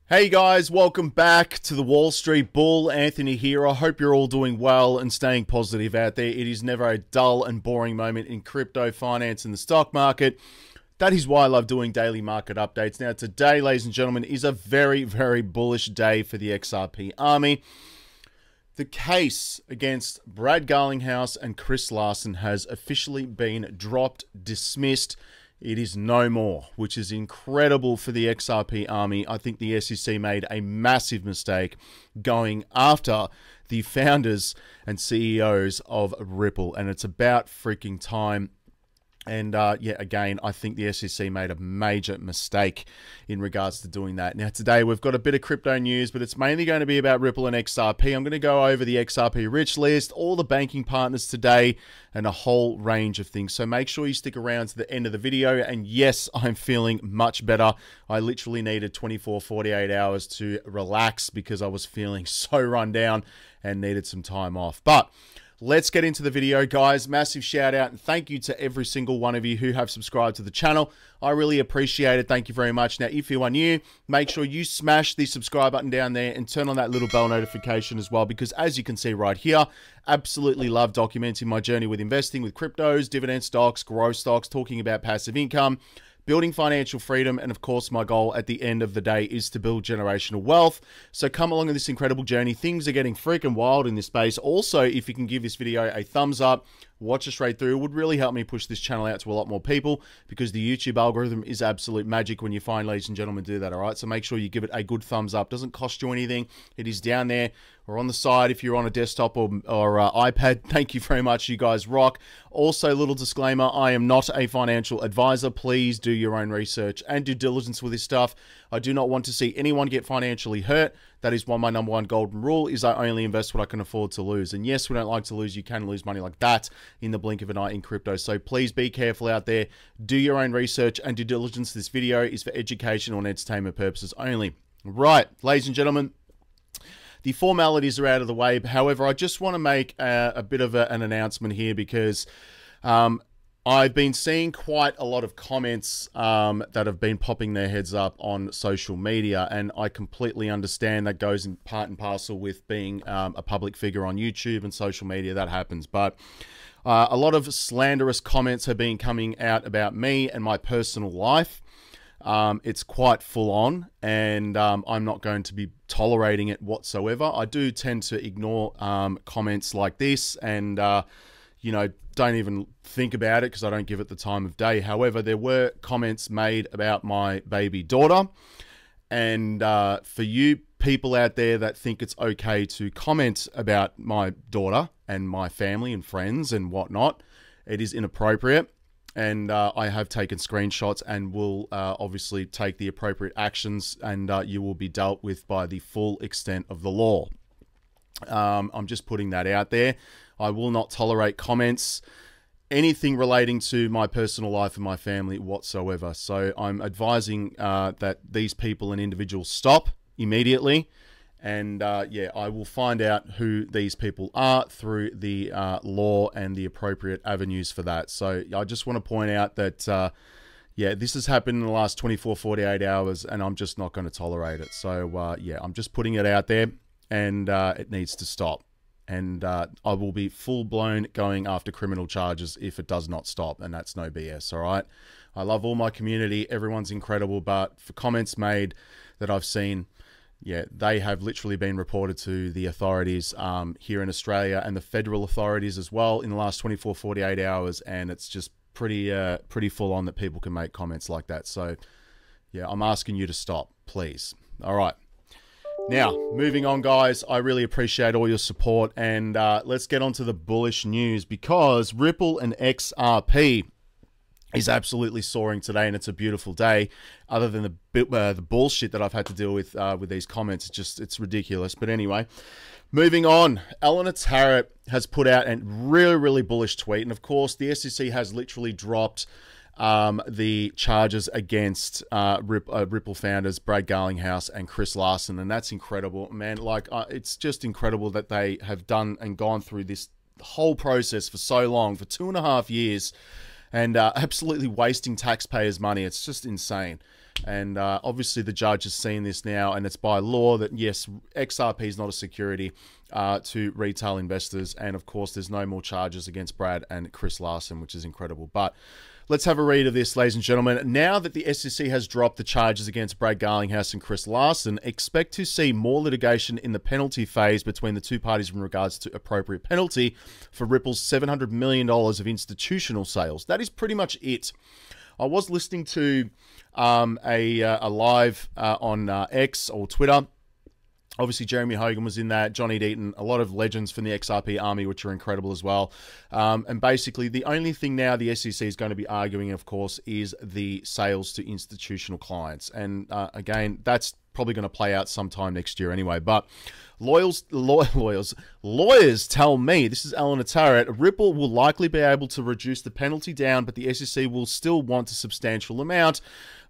Hey guys, welcome back to the Wall Street Bull. Anthony here. I hope you're all doing well and staying positive out there. It is never a dull and boring moment in crypto, finance, and the stock market. That is why I love doing daily market updates. Now today, ladies and gentlemen, is a very, very bullish day for the XRP army. The case against Brad Garlinghouse and Chris Larsen has officially been dropped, dismissed. It is no more, which is incredible for the XRP army. I think the SEC made a massive mistake going after the founders and CEOs of Ripple, and it's about freaking time. And yeah, again, I think the SEC made a major mistake in regards to doing that. Now, today we've got a bit of crypto news, but it's mainly going to be about Ripple and XRP. I'm going to go over the XRP rich list, all the banking partners today, and a whole range of things. So make sure you stick around to the end of the video. And yes, I'm feeling much better. I literally needed 24, 48 hours to relax because I was feeling so run down and needed some time off. But let's get into the video, guys. Massive shout out and thank you to every single one of you who have subscribed to the channel. I really appreciate it. Thank you very much. Now, if you are new, make sure you smash the subscribe button down there and turn on that little bell notification as well, because as you can see right here, absolutely love documenting my journey with investing with cryptos, dividend stocks, growth stocks, talking about passive income, building financial freedom, and of course, my goal at the end of the day is to build generational wealth. So come along on this incredible journey. Things are getting freaking wild in this space. Also, if you can give this video a thumbs up, watch it straight through, it would really help me push this channel out to a lot more people, because the YouTube algorithm is absolute magic when you find, ladies and gentlemen, do that, all right? So make sure you give it a good thumbs up. Doesn't cost you anything. It is down there or on the side if you're on a desktop or iPad. Thank you very much. You guys rock. Also, little disclaimer, I am not a financial advisor. Please do your own research and due diligence with this stuff. I do not want to see anyone get financially hurt. That is why my #1 golden rule is I only invest what I can afford to lose. And yes, we don't like to lose. You can lose money like that in the blink of an eye in crypto. So please be careful out there. Do your own research and due diligence. This video is for educational and entertainment purposes only. Right, ladies and gentlemen, the formalities are out of the way. However, I just want to make a bit of an announcement here, because I've been seeing quite a lot of comments that have been popping their heads up on social media, and I completely understand that goes in part and parcel with being a public figure on YouTube and social media. That happens, but a lot of slanderous comments have been coming out about me and my personal life. It's quite full on, and I'm not going to be tolerating it whatsoever. I do tend to ignore comments like this, and you know, don't even think about it because I don't give it the time of day. However, there were comments made about my baby daughter, and for you people out there that think it's okay to comment about my daughter and my family and friends and whatnot, it is inappropriate. And I have taken screenshots and will obviously take the appropriate actions, and you will be dealt with by the full extent of the law. I'm just putting that out there. I will not tolerate comments, anything relating to my personal life and my family whatsoever. So I'm advising that these people and individuals stop immediately. And yeah, I will find out who these people are through the law and the appropriate avenues for that. So I just want to point out that, yeah, this has happened in the last 24, 48 hours, and I'm just not going to tolerate it. So yeah, I'm just putting it out there, and it needs to stop. And I will be full-blown going after criminal charges if it does not stop, and that's no BS, all right? I love all my community. Everyone's incredible, but for comments made that I've seen, yeah, they have literally been reported to the authorities here in Australia and the federal authorities as well in the last 24, 48 hours, and it's just pretty full on that people can make comments like that. So, yeah, I'm asking you to stop, please. All right. Now, moving on, guys, I really appreciate all your support, and let's get on to the bullish news, because Ripple and XRP is absolutely soaring today, and it's a beautiful day. Other than the bullshit that I've had to deal with these comments, it's ridiculous. But anyway, moving on, Eleanor Tarrant has put out a really bullish tweet, and of course, the SEC has literally dropped the charges against Ripple founders Brad Garlinghouse and Chris Larsen, and that's incredible, man. Like, it's just incredible that they have done and gone through this whole process for so long, for 2.5 years, and absolutely wasting taxpayers' money. It's just insane. And obviously the judge has seen this now, and it's by law that, yes, XRP is not a security to retail investors. And of course, there's no more charges against Brad and Chris Larsen, which is incredible. But let's have a read of this, ladies and gentlemen. Now that the SEC has dropped the charges against Brad Garlinghouse and Chris Larsen, expect to see more litigation in the penalty phase between the two parties in regards to appropriate penalty for Ripple's $700 million of institutional sales. That is pretty much it. I was listening to a live on X or Twitter. Obviously, Jeremy Hogan was in that, Johnny Deaton, a lot of legends from the XRP army, which are incredible as well. And basically, the only thing now the SEC is going to be arguing, of course, is the sales to institutional clients. And again, that's probably going to play out sometime next year anyway. But lawyers tell me, this is Alan Tarrant, Ripple will likely be able to reduce the penalty down, but the SEC will still want a substantial amount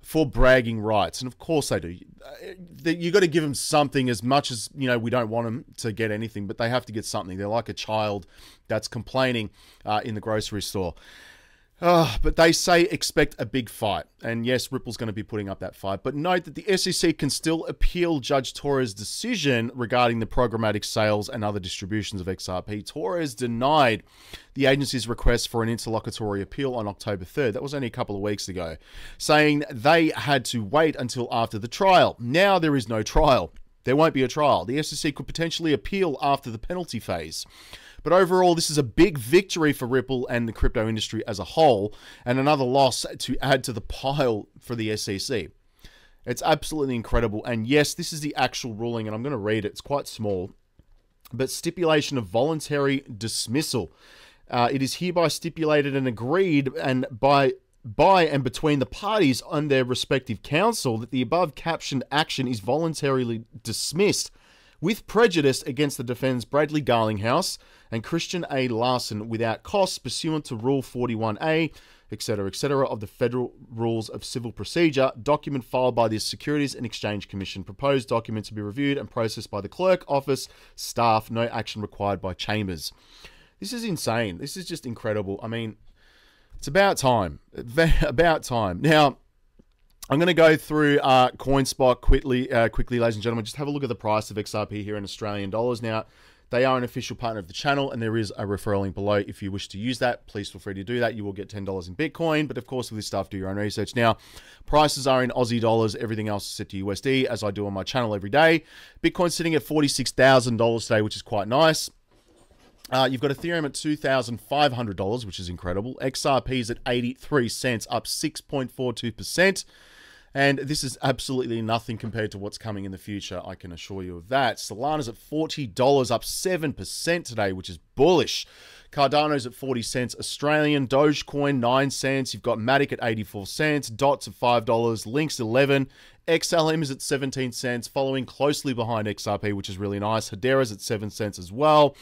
for bragging rights. And of course they do. You got to give them something, as much as, you know, we don't want them to get anything, but they have to get something. They're like a child that's complaining in the grocery store. But they say expect a big fight. And yes, Ripple's going to be putting up that fight. But note that the SEC can still appeal Judge Torres' decision regarding the programmatic sales and other distributions of XRP. Torres denied the agency's request for an interlocutory appeal on October 3rd. That was only a couple of weeks ago, saying they had to wait until after the trial. Now there is no trial. There won't be a trial. The SEC could potentially appeal after the penalty phase. But overall, this is a big victory for Ripple and the crypto industry as a whole, and another loss to add to the pile for the SEC. It's absolutely incredible. And yes, this is the actual ruling, and I'm going to read it. It's quite small. But stipulation of voluntary dismissal. It is hereby stipulated and agreed and by and between the parties and their respective counsel that the above captioned action is voluntarily dismissed with prejudice against the defendants Bradley Garlinghouse and Christian A. Larsen without cost pursuant to Rule 41A, etc., of the Federal Rules of Civil Procedure, document filed by the Securities and Exchange Commission. Proposed document to be reviewed and processed by the clerk, office, staff. No action required by chambers. This is insane. This is just incredible. I mean, it's about time. About time. Now, I'm going to go through Coinspot quickly, ladies and gentlemen. Just have a look at the price of XRP here in Australian dollars. Now, they are an official partner of the channel, and there is a referral link below. If you wish to use that, please feel free to do that. You will get $10 in Bitcoin, but of course, with this stuff, do your own research. Now, prices are in Aussie dollars. Everything else is set to USD, as I do on my channel every day. Bitcoin's sitting at $46,000 today, which is quite nice. You've got Ethereum at $2,500, which is incredible. XRP is at 83 cents, up 6.42%. And this is absolutely nothing compared to what's coming in the future, I can assure you of that. Solana's at $40, up 7% today, which is bullish. Cardano's at 40 cents Australian. Dogecoin, 9 cents. You've got Matic at 84 cents. Dots at $5. Link's 11. XLM is at 17 cents, following closely behind XRP, which is really nice. Hedera's at 7 cents as well.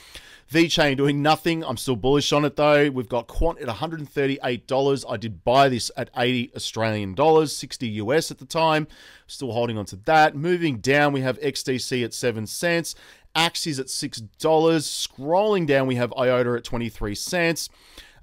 VeChain doing nothing. I'm still bullish on it though. We've got Quant at $138. I did buy this at 80 Australian dollars, 60 US at the time. Still holding on to that. Moving down, we have XDC at 7 cents. Axie's at $6. Scrolling down, we have IOTA at 23 cents.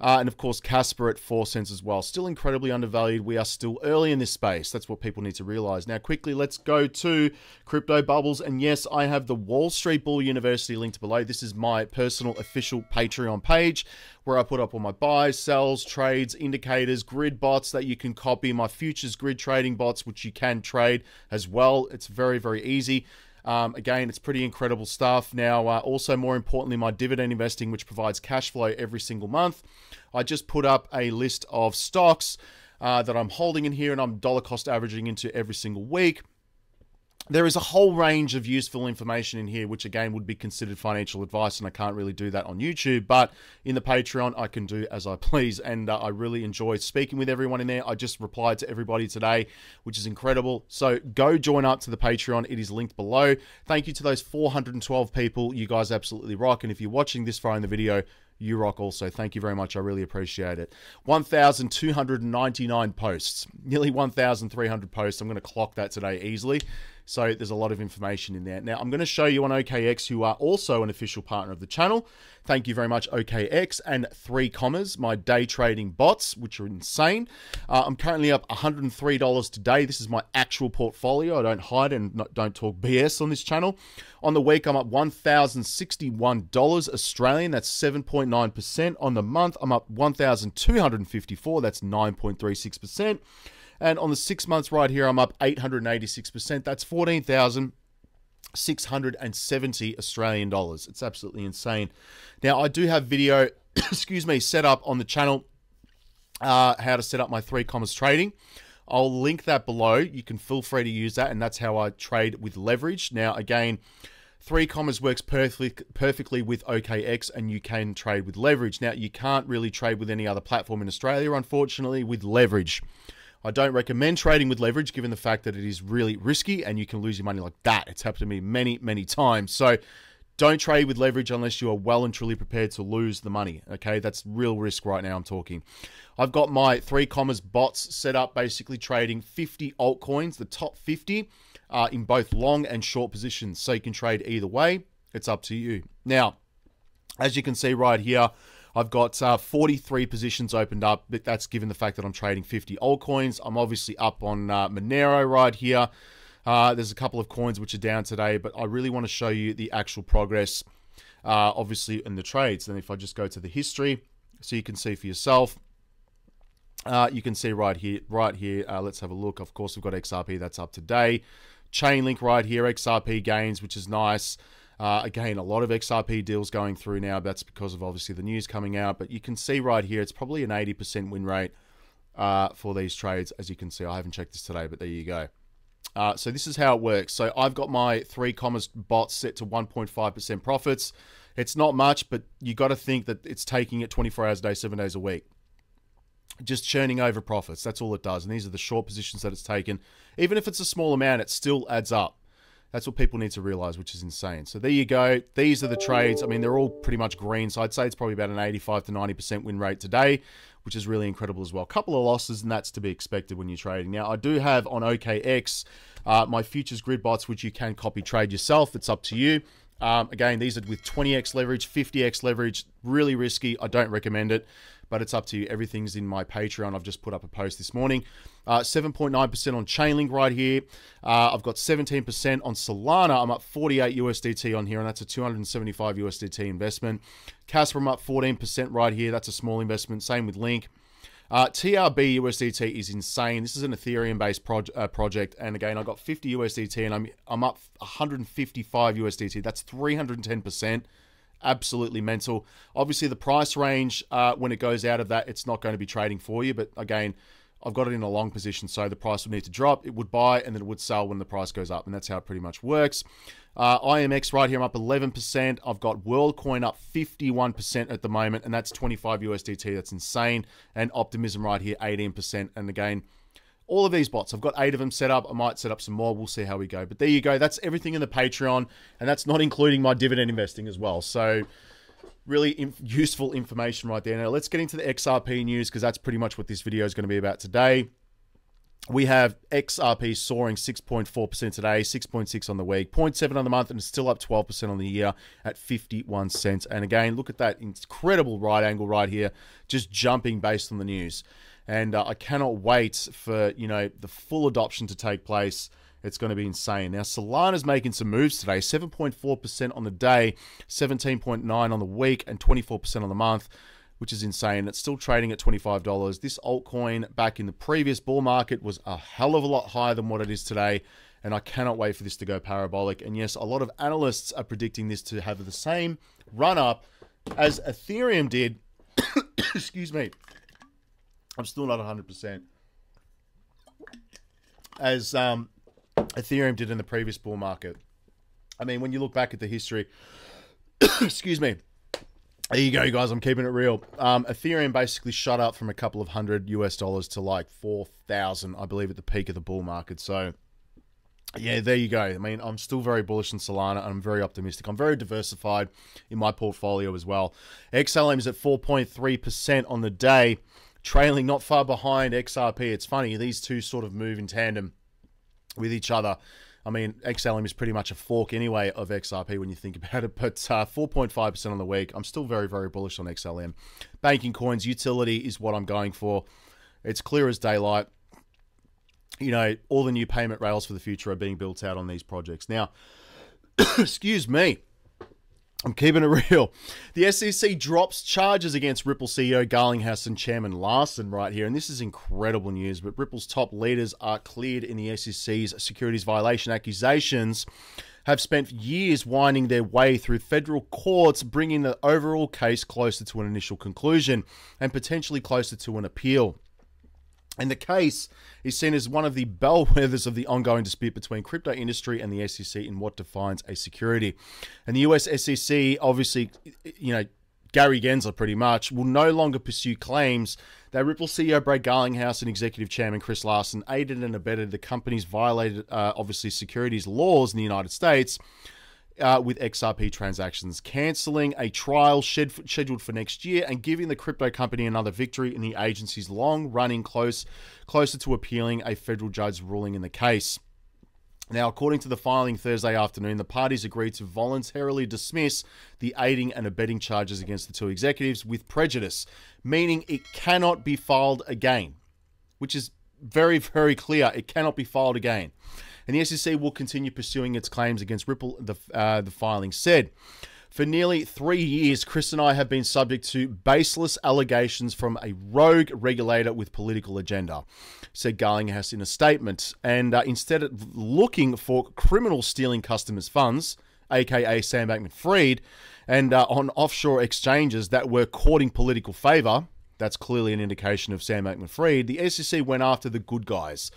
And of course, Casper at 4 cents as well. Still incredibly undervalued. We are still early in this space. That's what people need to realize. Now, quickly, let's go to Crypto Bubbles. And yes, I have the Wall Street Bull University linked below. This is my personal official Patreon page where I put up all my buys, sells, trades, indicators, grid bots that you can copy, my futures grid trading bots, which you can trade as well. It's very, very easy. Again, it's pretty incredible stuff. Now, also more importantly, my dividend investing, which provides cash flow every single month. I just put up a list of stocks that I'm holding in here, and I'm dollar cost averaging into every single week. There is a whole range of useful information in here, which again would be considered financial advice, and I can't really do that on YouTube, but in the Patreon, I can do as I please, and I really enjoy speaking with everyone in there. I just replied to everybody today, which is incredible. So go join up to the Patreon. It is linked below. Thank you to those 412 people. You guys absolutely rock, and if you're watching this far in the video, you rock also. Thank you very much. I really appreciate it. 1,299 posts. Nearly 1,300 posts. I'm going to clock that today easily. So there's a lot of information in there. Now, I'm going to show you on OKEx, who are also an official partner of the channel. Thank you very much, OKEx, and 3Commas, my day trading bots, which are insane. I'm currently up $103 today. This is my actual portfolio. I don't hide and don't talk BS on this channel. On the week, I'm up $1,061 Australian. That's 7.9%. On the month, I'm up $1,254. That's 9.36%. And on the 6 months right here, I'm up 886%. That's 14,670 Australian dollars. It's absolutely insane. Now, I do have video, excuse me, set up on the channel, how to set up my 3Commas trading. I'll link that below. You can feel free to use that, and that's how I trade with leverage. Now, again, 3Commas works perfectly with OKEx, and you can trade with leverage. Now, you can't really trade with any other platform in Australia, unfortunately, with leverage. I don't recommend trading with leverage, given the fact that it is really risky and you can lose your money like that. It's happened to me many, many times. So don't trade with leverage unless you are well and truly prepared to lose the money. Okay, that's real risk right now I'm talking. I've got my 3Commas bots set up, basically trading 50 altcoins, the top 50, in both long and short positions. So you can trade either way. It's up to you. Now, as you can see right here, I've got 43 positions opened up, but that's given the fact that I'm trading 50 altcoins. I'm obviously up on Monero right here. There's a couple of coins which are down today, but I really want to show you the actual progress, obviously, in the trades. And if I just go to the history, so you can see for yourself, you can see right here, let's have a look. Of course, we've got XRP, that's up today. Chainlink right here, XRP gains, which is nice. Again, a lot of XRP deals going through now. That's because of obviously the news coming out. But you can see right here, it's probably an 80% win rate for these trades. As you can see, I haven't checked this today, but there you go. So this is how it works. So I've got my 3Commas bots set to 1.5% profits. It's not much, but you got to think that it's taking it 24 hours a day, 7 days a week. Just churning over profits. That's all it does. And these are the short positions that it's taken. Even if it's a small amount, it still adds up. That's what people need to realize, which is insane. So there you go. These are the trades. I mean, they're all pretty much green. So I'd say it's probably about an 85 to 90% win rate today, which is really incredible as well. A couple of losses, and that's to be expected when you're trading. Now, I do have on OKEx my futures grid bots, which you can copy trade yourself. It's up to you. Again, these are with 20x leverage, 50x leverage. Really risky. I don't recommend it, but it's up to you. Everything's in my Patreon. I've just put up a post this morning. 7.9% on Chainlink right here. I've got 17% on Solana. I'm up 48 USDT on here, and that's a 275 USDT investment. Casper, I'm up 14% right here. That's a small investment. Same with Link. TRB USDT is insane. This is an Ethereum-based project, and again, I got 50 USDT, and I'm up 155 USDT. That's 310%. Absolutely mental. Obviously, the price range, when it goes out of that, it's not going to be trading for you. But again, I've got it in a long position, so the price would need to drop. It would buy, and then it would sell when the price goes up, and that's how it pretty much works. IMX right here, I'm up 11%. I've got WorldCoin up 51% at the moment, and that's 25 USDT. That's insane. And Optimism right here, 18%. And again, all of these bots, I've got 8 of them set up. I might set up some more. We'll see how we go. But there you go. That's everything in the Patreon, and that's not including my dividend investing as well. So really useful information right there. Now, let's get into the XRP news, because that's pretty much what this video is going to be about today. We have XRP soaring 6.4% today, 6.6 on the week, 0.7 on the month, and it's still up 12% on the year at 51 cents. And again, look at that incredible right angle right here, just jumping based on the news. And I cannot wait for, you know, the full adoption to take place. It's going to be insane. Now, Solana's making some moves today, 7.4% on the day, 17.9 on the week, and 24% on the month, which is insane. It's still trading at $25. This altcoin back in the previous bull market was a hell of a lot higher than what it is today, and I cannot wait for this to go parabolic. And yes, a lot of analysts are predicting this to have the same run-up as Ethereum did. Excuse me. I'm still not 100%. As Ethereum did in the previous bull market. I mean, when you look back at the history, excuse me, there you go, guys. I'm keeping it real. Ethereum basically shot up from a couple of $100 US to like 4,000, I believe, at the peak of the bull market. So, yeah, there you go. I mean, I'm still very bullish on Solana, and I'm very optimistic. I'm very diversified in my portfolio as well. XLM is at 4.3% on the day, trailing not far behind XRP. It's funny, these two sort of move in tandem with each other. I mean, XLM is pretty much a fork anyway of XRP when you think about it, but 4.5% on the week. I'm still very, very bullish on XLM. Banking coins, utility is what I'm going for. It's clear as daylight. You know, all the new payment rails for the future are being built out on these projects. Now, excuse me, I'm keeping it real. The SEC drops charges against Ripple CEO Garlinghouse and Chairman Larson right here. And this is incredible news, but Ripple's top leaders are cleared in the SEC's securities violation accusations, have spent years winding their way through federal courts, bringing the overall case closer to an initial conclusion and potentially closer to an appeal. And the case is seen as one of the bellwethers of the ongoing dispute between crypto industry and the SEC in what defines a security. And the US SEC, obviously, you know, Gary Gensler pretty much, will no longer pursue claims that Ripple CEO Brad Garlinghouse and Executive Chairman Chris Larson aided and abetted the company's violated, obviously, securities laws in the United States, with XRP transactions, cancelling a trial scheduled for next year and giving the crypto company another victory in the agency's long-running closer to appealing a federal judge's ruling in the case. Now, according to the filing Thursday afternoon, the parties agreed to voluntarily dismiss the aiding and abetting charges against the two executives with prejudice, meaning it cannot be filed again, which is very, very clear. It cannot be filed again. And the SEC will continue pursuing its claims against Ripple, the filing said. For nearly 3 years, Chris and I have been subject to baseless allegations from a rogue regulator with political agenda, said Garlinghouse in a statement. And instead of looking for criminals stealing customers' funds, aka Sam Bankman-Fried, and on offshore exchanges that were courting political favor, that's clearly an indication of Sam Bankman-Fried, the SEC went after the good guys.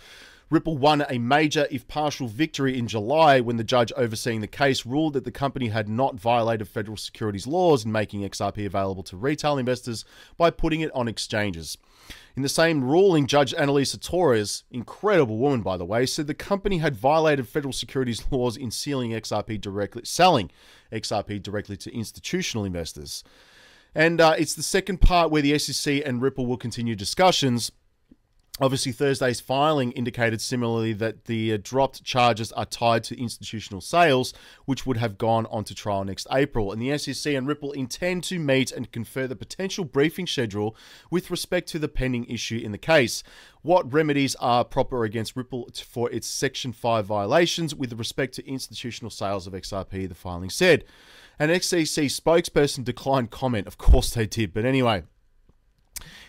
Ripple won a major, if partial, victory in July when the judge overseeing the case ruled that the company had not violated federal securities laws in making XRP available to retail investors by putting it on exchanges. In the same ruling, Judge Annalisa Torres, incredible woman by the way, said the company had violated federal securities laws in selling XRP directly to institutional investors. And it's the second part where the SEC and Ripple will continue discussions. Obviously, Thursday's filing indicated similarly that the dropped charges are tied to institutional sales, which would have gone on to trial next April. And the SEC and Ripple intend to meet and confer the potential briefing schedule with respect to the pending issue in the case. What remedies are proper against Ripple for its Section 5 violations with respect to institutional sales of XRP, the filing said. An SEC spokesperson declined comment. Of course they did, but anyway.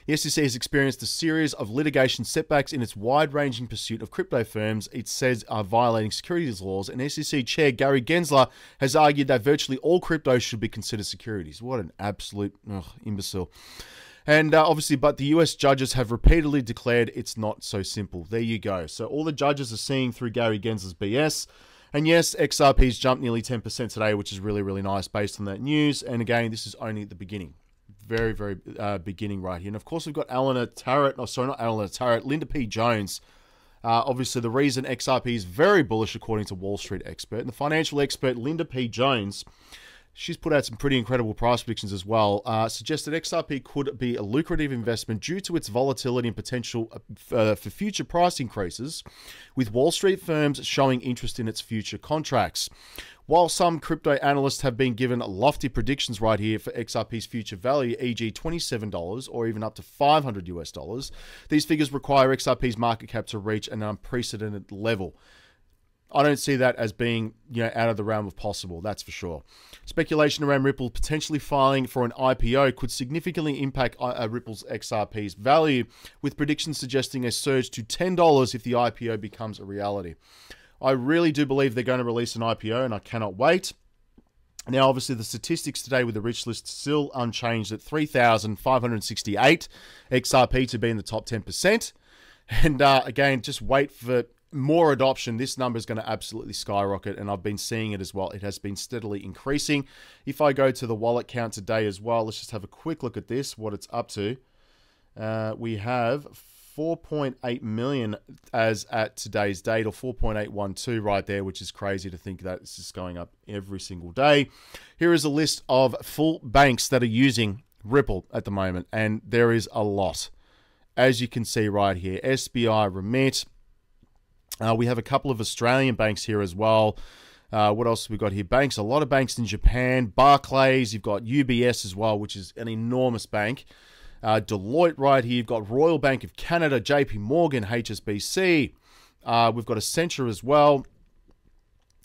The SEC has experienced a series of litigation setbacks in its wide-ranging pursuit of crypto firms it says are violating securities laws, and SEC Chair Gary Gensler has argued that virtually all crypto should be considered securities. What an absolute imbecile. And obviously, but the US judges have repeatedly declared it's not so simple. There you go. So all the judges are seeing through Gary Gensler's BS. And yes, XRP's jumped nearly 10% today, which is really, really nice based on that news. And again, this is only the beginning. Very, very beginning right here. And of course, we've got Linda P. Jones. Obviously, the reason XRP is very bullish, according to Wall Street expert. And the financial expert, Linda P. Jones, she's put out some pretty incredible price predictions as well, suggested XRP could be a lucrative investment due to its volatility and potential for future price increases, with Wall Street firms showing interest in its future contracts. While some crypto analysts have been given lofty predictions right here for XRP's future value, e.g. $27 or even up to $500 US, these figures require XRP's market cap to reach an unprecedented level. I don't see that as being, out of the realm of possible, that's for sure. Speculation around Ripple potentially filing for an IPO could significantly impact Ripple's XRP's value, with predictions suggesting a surge to $10 if the IPO becomes a reality. I really do believe they're going to release an IPO, and I cannot wait. Now, obviously, the statistics today with the rich list still unchanged at 3,568 XRP to be in the top 10%. And again, just wait for more adoption. This number is going to absolutely skyrocket, and I've been seeing it as well. It has been steadily increasing. If I go to the wallet count today as well, let's just have a quick look at this, what it's up to. We have 4.8 million as at today's date, or 4.812 right there, which is crazy to think that it's just going up every single day. Here is a list of full banks that are using Ripple at the moment, and there is a lot. As you can see right here, SBI, Remit, We have a couple of Australian banks here as well. What else have we got here? Banks, a lot of banks in Japan. Barclays, you've got UBS as well, which is an enormous bank. Deloitte right here. You've got Royal Bank of Canada, JP Morgan, HSBC. We've got Accenture as well.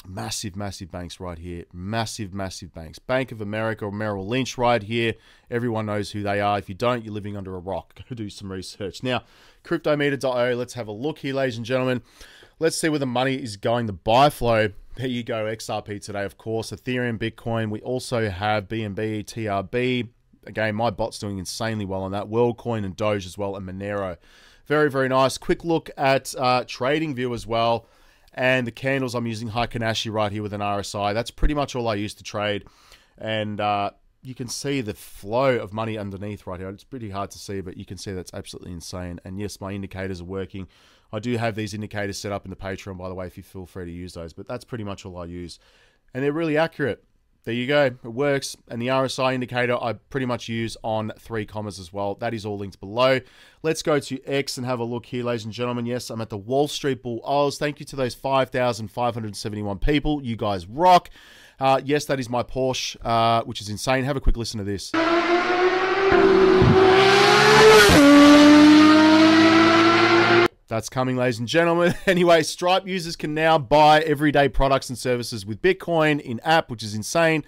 Massive, massive banks right here. Massive, massive banks. Bank of America or Merrill Lynch right here. Everyone knows who they are. If you don't, you're living under a rock. Go do some research. Now, CryptoMeter.io, let's have a look here, ladies and gentlemen. Let's see where the money is going. The buy flow. There you go. XRP today, of course. Ethereum, Bitcoin. We also have BNB, TRB. Again, my bot's doing insanely well on that. WorldCoin and Doge as well, and Monero. Very, very nice. Quick look at TradingView as well. And the candles, I'm using Heikin-Ashi right here with an RSI. That's pretty much all I use to trade. And you can see the flow of money underneath right here. It's pretty hard to see, but you can see that's absolutely insane. And yes, my indicators are working. I do have these indicators set up in the Patreon, by the way, if you feel free to use those. But that's pretty much all I use. And they're really accurate. There you go. It works. And the RSI indicator I pretty much use on 3 commas as well. That is all linked below. Let's go to X and have a look here, ladies and gentlemen. Yes, I'm at the Wall Street Bull Oz. Thank you to those 5,571 people. You guys rock. Yes, that is my Porsche, which is insane. Have a quick listen to this. That's coming, ladies and gentlemen. Anyway, Stripe users can now buy everyday products and services with Bitcoin in-app, which is insane.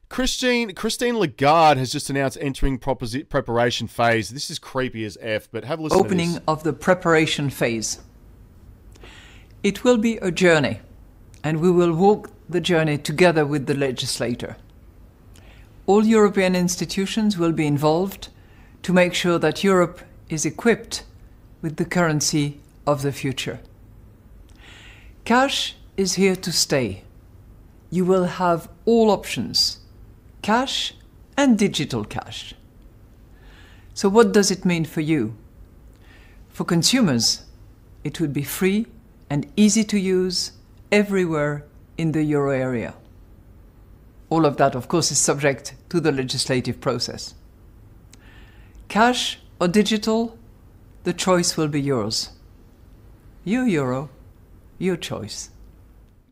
Christine Lagarde has just announced entering preparation phase. This is creepy as F, but have a listen to this. Opening of the preparation phase. It will be a journey, and we will walk the journey together with the legislator. All European institutions will be involved to make sure that Europe is equipped with the currency of the future. Cash is here to stay. You will have all options, cash and digital cash. So what does it mean for you? For consumers, it would be free and easy to use everywhere in the euro area. All of that, of course, is subject to the legislative process. Cash or digital, the choice will be yours. Your euro, your choice.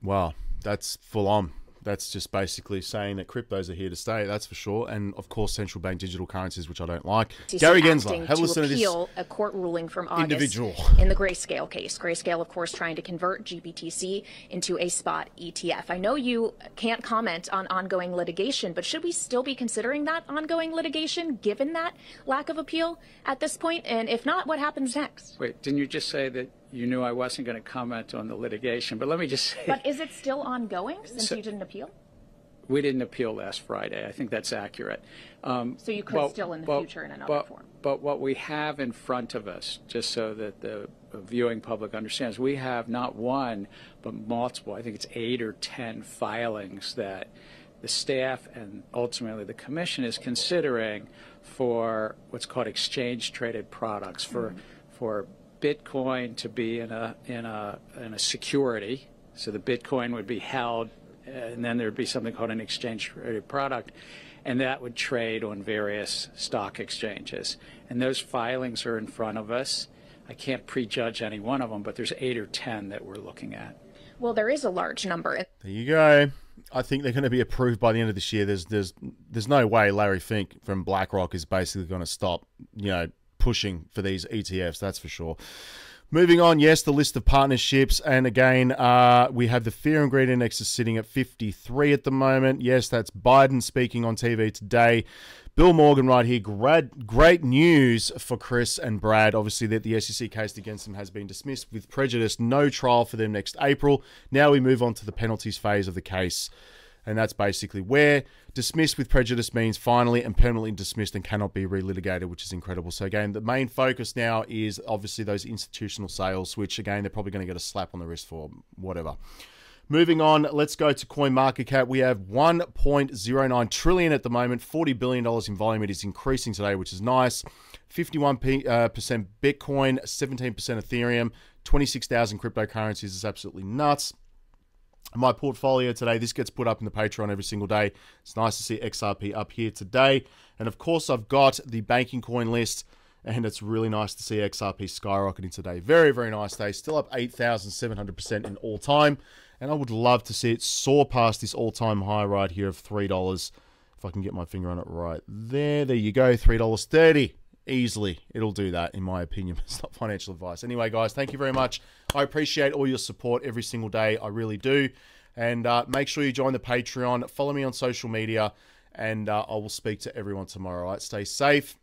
Wow, that's full on. That's just basically saying that cryptos are here to stay, that's for sure. And, of course, central bank digital currencies, which I don't like. Gary Gensler, have a listen to this. A court ruling from August individual in the Grayscale case. Grayscale, of course, trying to convert GBTC into a spot ETF. I know you can't comment on ongoing litigation, but should we still be considering that ongoing litigation, given that lack of appeal at this point? And if not, what happens next? Wait, didn't you just say that you knew I wasn't going to comment on the litigation? But let me just say... But is it still ongoing since you didn't appeal? We didn't appeal last Friday. I think that's accurate. So you could still in the future in another form. But what we have in front of us, just so that the viewing public understands, we have not one, but multiple, I think it's 8 or 10 filings that the staff and ultimately the commission is considering for what's called exchange-traded products, for Bitcoin to be in a security, so the Bitcoin would be held, and then there'd be something called an exchange-traded product, and that would trade on various stock exchanges. And those filings are in front of us. I can't prejudge any one of them, but there's 8 or 10 that we're looking at. Well, there is a large number. There you go. I think they're going to be approved by the end of this year. There's no way Larry Fink from BlackRock is basically going to stop, pushing for these ETFs, that's for sure. Moving on, yes, the list of partnerships. And again, we have the Fear and Greed Index is sitting at 53 at the moment. Yes, that's Biden speaking on TV today. Bill Morgan right here. Great news for Chris and Brad. Obviously, that the SEC case against them has been dismissed with prejudice. No trial for them next April. Now we move on to the penalties phase of the case. And that's basically where dismissed with prejudice means finally and permanently dismissed and cannot be relitigated, which is incredible. So again, the main focus now is obviously those institutional sales, which again, they're probably going to get a slap on the wrist for, whatever. Moving on, let's go to CoinMarketCap. We have 1.09 trillion at the moment, $40 billion in volume. It is increasing today, which is nice. 51% Bitcoin, 17% Ethereum, 26,000 cryptocurrencies is absolutely nuts. My portfolio today, this gets put up in the Patreon every single day. It's nice to see XRP up here today. And of course, I've got the banking coin list And it's really nice to see XRP skyrocketing today. Very, very nice day. Still up 8,700% in all time. And I would love to see it soar past this all-time high right here of $3. If I can get my finger on it right there. There you go, $3.30. Easily. It'll do that, in my opinion. It's not financial advice. Anyway, guys, thank you very much. I appreciate all your support every single day. I really do. And make sure you join the Patreon. Follow me on social media. And I will speak to everyone tomorrow. All right, stay safe.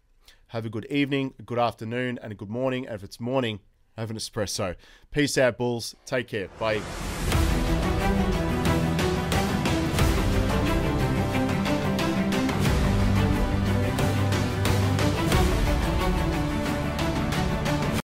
Have a good evening, a good afternoon, and a good morning. And if it's morning, have an espresso. Peace out, bulls. Take care. Bye.